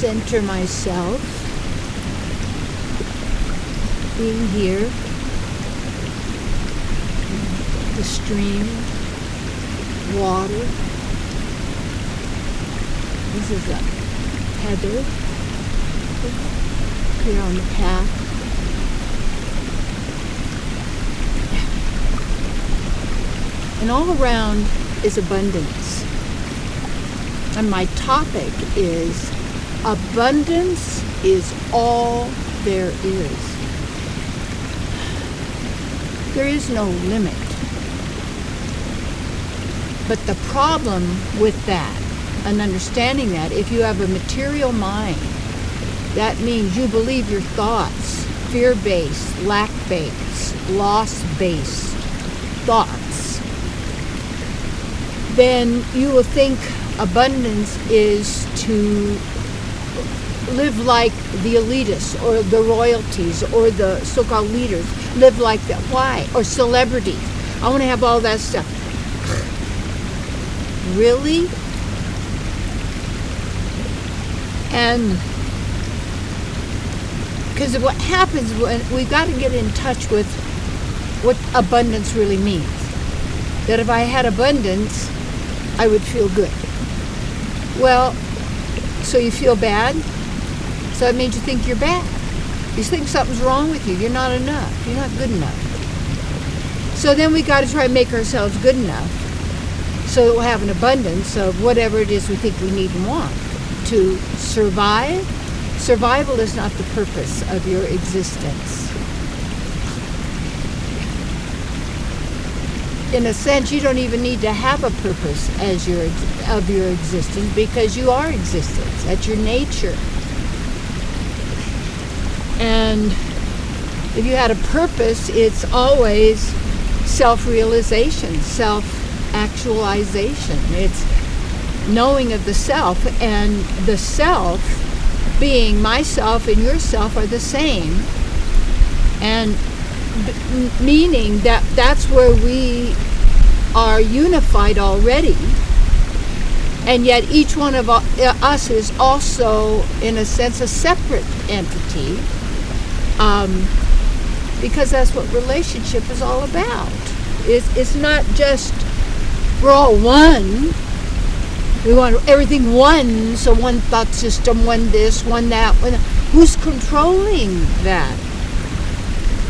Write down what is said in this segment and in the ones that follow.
center myself, being here, the stream, water. This is a heather here on the path. And all around is abundance. And my topic is abundance is all there is. There is no limit. But the problem with that, and understanding that, if you have a material mind, that means you believe your thoughts, fear-based, lack-based, loss-based thoughts, then you will think abundance is to live like the elitists or the royalties or the so-called leaders. Live like that. Why? Or celebrities. I want to have all that stuff. Really? And because what happens when we've got to get in touch with what abundance really means. That if I had abundance, I would feel good. Well, so you feel bad? So it means you think you're bad. You think something's wrong with you. You're not enough. You're not good enough. So then we got to try and make ourselves good enough so that we'll have an abundance of whatever it is we think we need and want to survive. Survival is not the purpose of your existence. In a sense, you don't even need to have a purpose as your existence, because you are existence. That's your nature. And if you had a purpose, it's always self-realization, self-actualization. It's knowing of the self, and the self being myself and yourself are the same. And meaning that that's where we are unified already, and yet each one of us is also, in a sense, a separate entity, because that's what relationship is all about. It's not just we're all one. We want everything one, so one thought system, one this, one that, one that. Who's controlling that?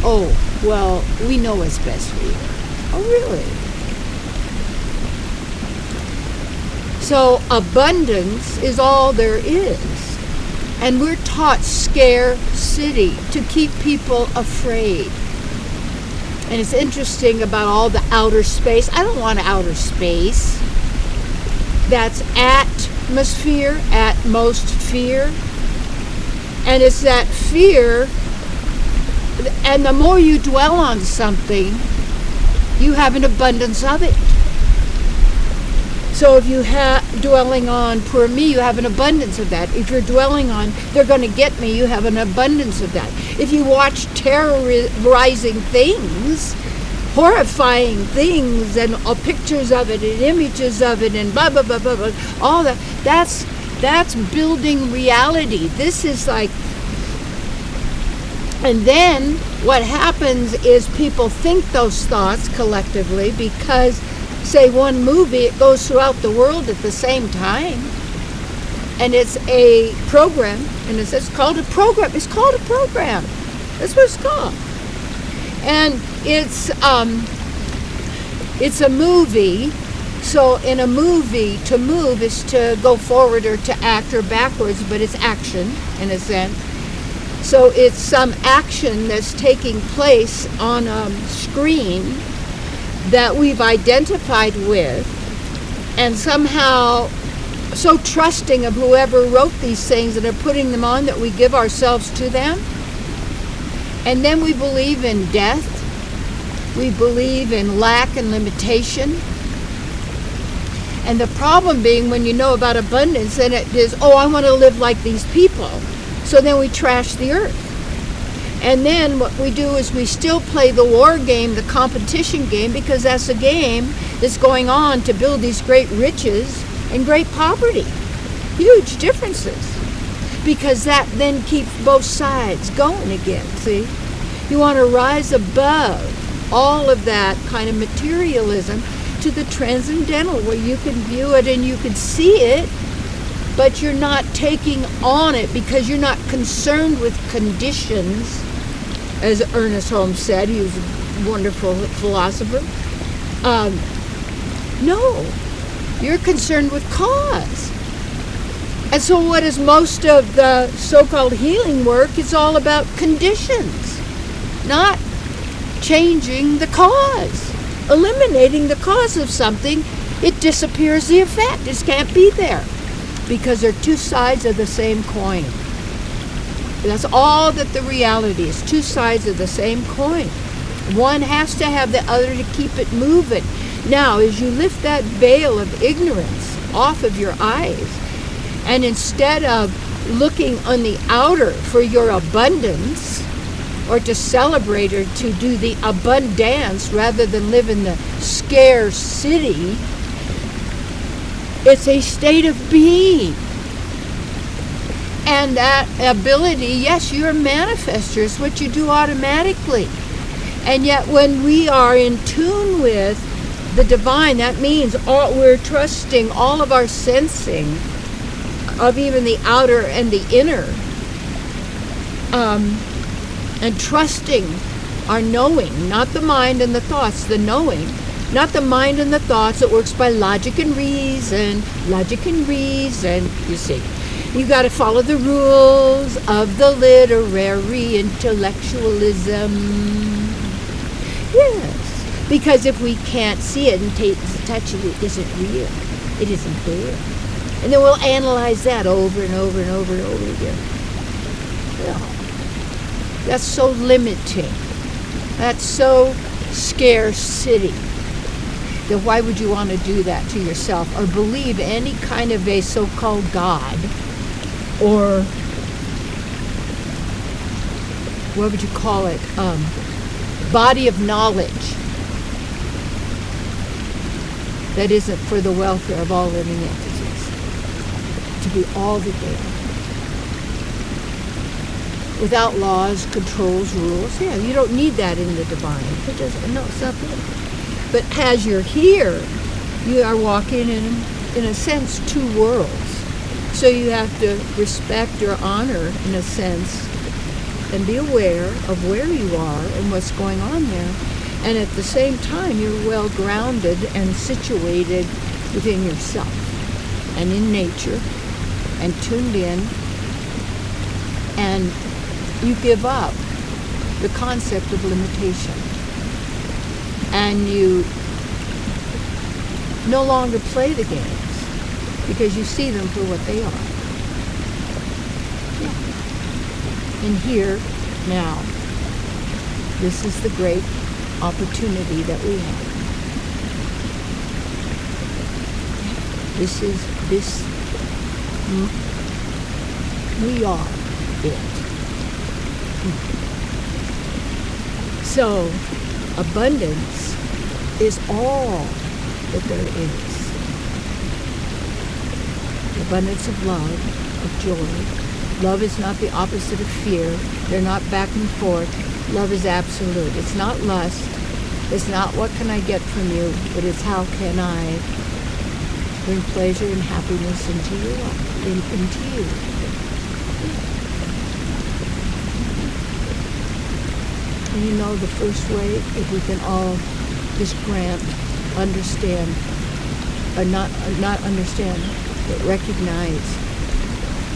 Oh, well, we know what's best for you. Oh, really? So abundance is all there is. And we're taught scarcity to keep people afraid. And it's interesting about all the outer space. I don't want outer space. That's atmosphere, atmosphere. And it's that fear. And the more you dwell on something, you have an abundance of it. So if you dwelling on poor me, you have an abundance of that. If you're dwelling on they're going to get me, you have an abundance of that. If you watch terrorizing things, horrifying things, and pictures of it and images of it and blah, blah, blah, blah, blah, all that, that's building reality. This is like. And then what happens is people think those thoughts collectively because, say, one movie, it goes throughout the world at the same time. And it's a program, and it's called a program. It's called a program. That's what it's called. And it's a movie. So in a movie, to move is to go forward or to act or backwards, but it's action in a sense. So it's some action that's taking place on a screen that we've identified with, and somehow so trusting of whoever wrote these things and are putting them on that we give ourselves to them. And then we believe in death. We believe in lack and limitation. And the problem being, when you know about abundance, then it is, oh, I want to live like these people. So then we trash the earth. And then what we do is we still play the war game, the competition game, because that's a game that's going on to build these great riches and great poverty. Huge differences. because that then keeps both sides going again, see? You want to rise above all of that kind of materialism to the transcendental, where you can view it and you can see it, but you're not taking on it because you're not concerned with conditions, as Ernest Holmes said. He was a wonderful philosopher. No, you're concerned with cause. And so what is most of the so-called healing work is all about conditions, not changing the cause. Eliminating the cause of something, it disappears the effect. It can't be there because they're two sides of the same coin. That's all that the reality is, two sides of the same coin. One has to have the other to keep it moving. Now, as you lift that veil of ignorance off of your eyes, and instead of looking on the outer for your abundance, or to celebrate or to do the abundance rather than live in the scarcity, it's a state of being. And that ability, yes, you're a manifester. It's what you do automatically. And yet when we are in tune with the divine, that means we're trusting all of our sensing of even the outer and the inner, and trusting our knowing, not the mind and the thoughts, the knowing, not the mind and the thoughts that works by logic and reason, you see. You got to follow the rules of the literary intellectualism. Yes, because if we can't see it and touch it, it isn't real. It isn't there. And then we'll analyze that over and over and over and over again. No. That's so limiting. That's so scarcity. Then why would you want to do that to yourself or believe any kind of a so-called God, or what would you call it, body of knowledge that isn't for the welfare of all living entities, to be all that they are. Without laws, controls, rules. Yeah, you don't need that in the divine. It doesn't. No, it's not there. But as you're here, you are walking in a sense, two worlds. So you have to respect or honor, in a sense, and be aware of where you are and what's going on there. And at the same time, you're well grounded and situated within yourself and in nature and tuned in, and you give up the concept of limitation. And you no longer play the games because you see them for what they are. Yeah. And here, now, this is the great opportunity that we have. We are it. So, abundance is all that there is. Abundance of love, of joy. Love is not the opposite of fear. They're not back and forth. Love is absolute. It's not lust. It's not what can I get from you, but it's how can I bring pleasure and happiness into your life, into you. And you know, the first way, if we can all just grant, understand, or not understand, but recognize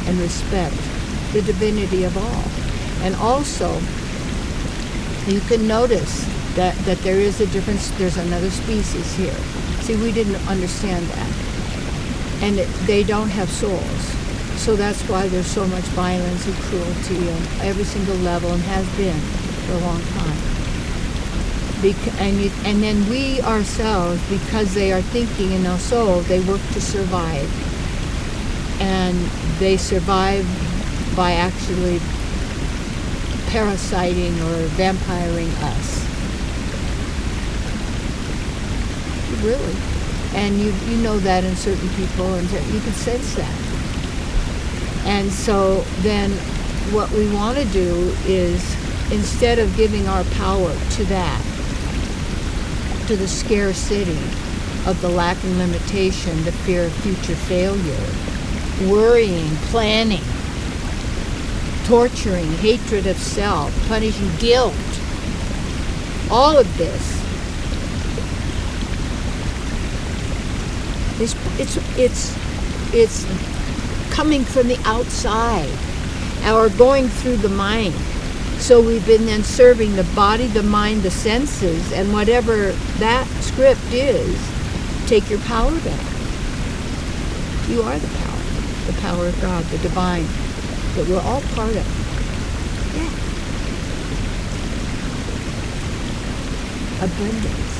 and respect the divinity of all. And also, you can notice that there is a difference. There's another species here. See, we didn't understand that. And they don't have souls. So that's why there's so much violence and cruelty on every single level, and has been for a long time. And then we ourselves, because they are thinking in our soul, they work to survive. And they survive by actually parasiting or vampiring us. Really. And you know that in certain people, and you can sense that. And so then what we want to do is, instead of giving our power to that, to the scarcity of the lack and limitation, the fear of future failure, worrying, planning, torturing, hatred of self, punishing, guilt, all of this, it's coming from the outside or going through the mind. So we've been then serving the body, the mind, the senses, and whatever that script is, take your power back. You are the power of God, the divine, that we're all part of. Yeah. Abundance.